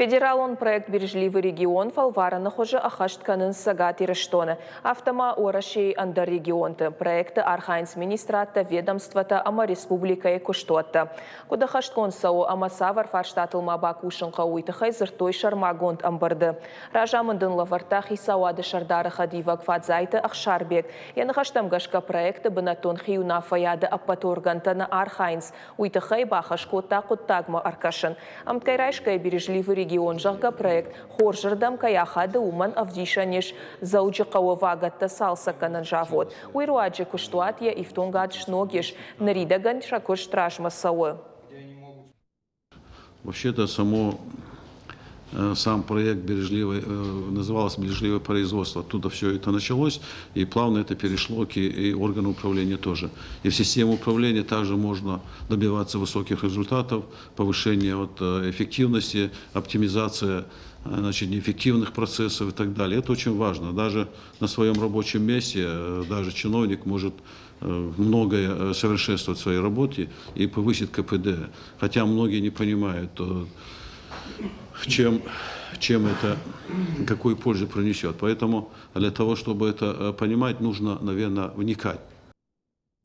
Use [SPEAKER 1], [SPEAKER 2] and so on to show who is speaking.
[SPEAKER 1] Федералон проект «Бережливый регион» фалвараны хожа ахаштканын сагат ирештоны. Автома орашей андер регионты. Проекты Архайнс министрата ведомствата ама республикае куштотта. Куда хашткон сау ама савар фарштатылма бакушынқа уйтыхай зыртой шармагонт амбарды. Ражамындын лавартах и сауады шардары хадивак фадзайты ахшарбек. Яны хаштамгашка проекты бынатон хиюна фаяды аппаторгантана Архайнс. Уйтыхай бахашкота куттагма аркашын. Амткайрайшкай «Бережливый регион» жағға проект хоржырдам каяхады уман авдишанеш зауджи қауывагатта салсаканын жавод. Уйруаджи куштуат я ифтунгад шногеш наридаган шакуш тражмасауы.
[SPEAKER 2] Вообще-то сам проект назывался «Бережливое производство». Оттуда все это началось, и плавно это перешло и органы управления тоже. И в системе управления также можно добиваться высоких результатов, повышения эффективности, оптимизация неэффективных процессов и так далее. Это очень важно. Даже на своем рабочем месте даже чиновник может многое совершенствовать в своей работе и повысить КПД. Хотя многие не понимают, чем это, какую пользу принесет. Поэтому для того, чтобы это понимать, нужно, наверное, вникать.